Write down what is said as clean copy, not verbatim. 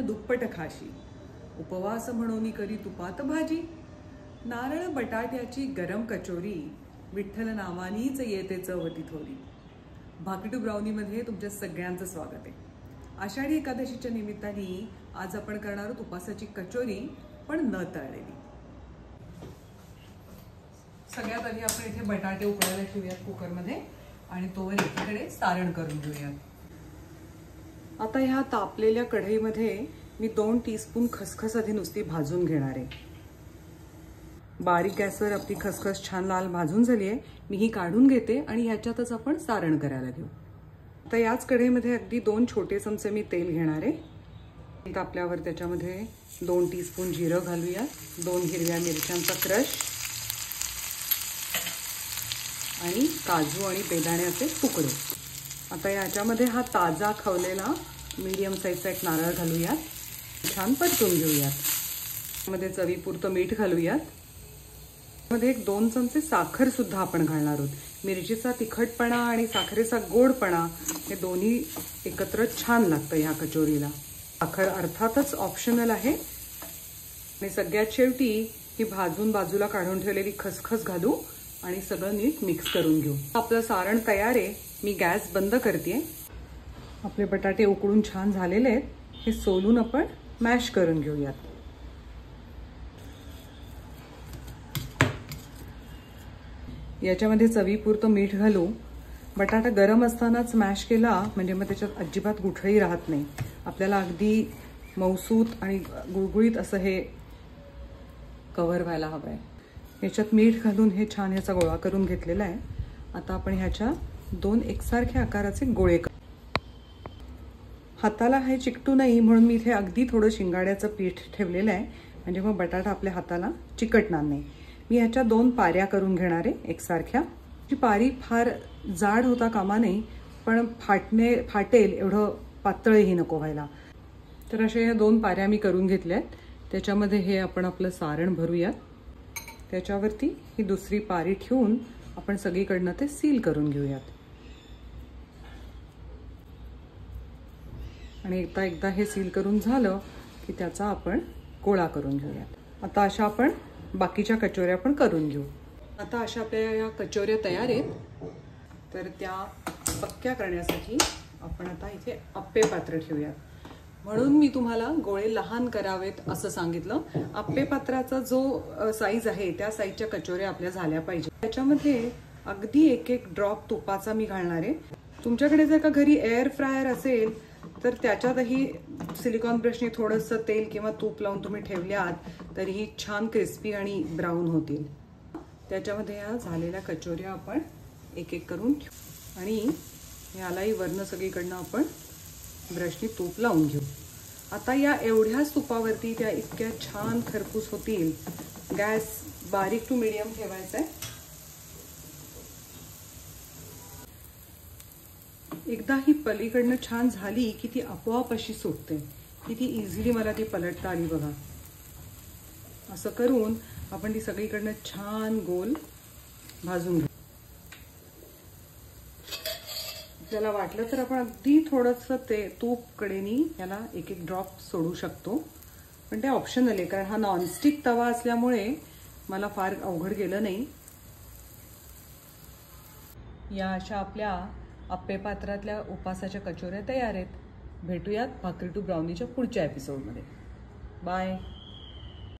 दुप्पट खाशी, उपवास म्हणून करी तुपात भाजी, नारळ बटाट्याची गरम कचोरी, विठ्ठल नावानीच येते चवती थोरी. भाकरी टू ब्राउनीमध्ये तुमच्या सगळ्यांचं स्वागत आहे. आषाढी एकादशीच्या निमित्ताने आज आपण करणार आहोत उपासाची कचोरी, पण न तळलेली. सगळ्यात आधी आपण इथे बटाटे उकळायला ठेवूयात कुकरमध्ये आणि तोवर एकीकडे सारण करून घेऊयात. आता ह्या तापलेल्या कढईमध्ये मी 2 टीस्पून खसखस आधी नुसती भाजून घेणार आहे. बारीक गॅसवर आपली खसखस छान लाल भाजून झाली आहे. मी ही काढून घेते आणि ह्याच्यातच आपण सारण करायला घेऊ. आता याच कढईमध्ये अगदी 2 छोटे चमचे मी तेल घेणार आहे. तापल्यावर त्याच्यामध्ये 2 टीस्पून जिरं घालूया, 2 हिरव्या मिरच्यांचा क्रश आणि काजू आणि बेदाण्याचे तुकडे. आता याच्यामध्ये हा ताजा खवलेला मीडियम साईजचा एक नारळ घालूयात, छान परतून घेऊयात. मध्ये चवीपुरतं मीठ घालूयात. मध्ये एक 2 चमचे साखर सुद्धा आपण घालणार आहोत. मिरचीचा तिखटपणा आणि साखरेचा गोडपणा हे दोन्ही एकत्र छान लागतं ह्या कचोरीला. साखर अर्थातच ऑप्शनल आहे. आणि सगळ्यात शेवटी ही भाजून बाजूला काढून ठेवलेली खसखस घालू आणि सगळं नीट मिक्स करून घेऊ. आपलं सारण तयार आहे. मी गॅस बंद करते. आपले बटाटे उकडून छान झालेले आहेत. हे सोलून आपण मॅश करून घेऊयात. याच्यामध्ये चवीपुरतं मीठ घालू. बटाटा गरम असतानाच मॅश केला म्हणजे मग त्याच्यात अजिबात गुठळी राहत नाही. आपल्याला अगदी मऊसूत आणि गुळगुळीत असं हे कव्हर व्हायला हवं आहे. याच्यात मीठ घालून हे छान ह्याचा गोळा करून घेतलेला आहे. आता आपण ह्याच्या 2 एकसारख्या आकाराचे गोळे हाताला हे चिकटू नाही म्हणून मी इथे अगदी थोडं शिंगाड्याचं पीठ ठेवलेलं आहे, म्हणजे मग बटाटा आपल्या हाताला चिकटणार नाही. मी ह्याच्या 2 पाऱ्या करून घेणार आहे एकसारख्या. ही पारी फार जाड होता कामा नाही, पण फाटेल एवढं पातळही नको व्हायला. तर अशा ह्या 2 पाऱ्या मी करून घेतल्या आहेत. त्याच्यामध्ये हे आपण आपलं सारण भरूयात. त्याच्यावरती ही दुसरी पारी ठेवून आपण सगळीकडनं ते सील करून घेऊयात. आणि एकदा हे सील करून झालं की त्याचा आपण गोळा करून घेऊयात. आता अशा आपण बाकीच्या कचोऱ्या पण करून घेऊ. आता अशा आपल्या या कचोऱ्या तयार आहेत. तर त्या पक्क्या करण्यासाठी आपण आता इथे आप्पे पात्र ठेवूयात. म्हणून मी तुम्हाला गोळे लहान करावेत असं सांगितलं. आप्पे पात्राचा जो साईज आहे त्या साईजच्या कचोऱ्या आपल्या झाल्या पाहिजे. त्याच्यामध्ये अगदी 1 ड्रॉप तुपाचा मी घालणार आहे. तुमच्याकडे जर का घरी एअर फ्रायर असेल तर त्याच्यातही सिलिकॉन ब्रशने थोडंसं तेल किंवा तूप लावून तुम्ही ठेवल्यात तरीही छान क्रिस्पी आणि ब्राऊन होतील. त्याच्यामध्ये या झालेल्या कचोऱ्या आपण 1 करून ठेवू आणि ह्यालाही वरनं सगळीकडनं आपण ब्रशनी तूप लावून घेऊ. आता या एवढ्याच तुपावरती त्या इतक्या छान खरपूस होतील. गॅस बारीक टू मीडियम ठेवायचा आहे. एकदा ही पलीकडनं छान झाली की ती आपोआप अशी सुटते. किती इझिली मला ती पलटता आली बघा. असं करून आपण ती सगळीकडनं छान गोल भाजून घेऊ. आपल्याला वाटलं तर आपण अगदी थोडंसं ते तूप कडेनी याला 1 ड्रॉप सोडू शकतो, पण ते ऑप्शनल आहे. कारण हा नॉनस्टिक तवा असल्यामुळे मला फार अवघड गेलं नाही. या अशा आपल्या आप्पे पात्रातल्या उपासाच्या कचोऱ्या तयार आहेत. भेटूयात भाकरी टू ब्राउनीच्या पुढच्या एपिसोडमध्ये. बाय.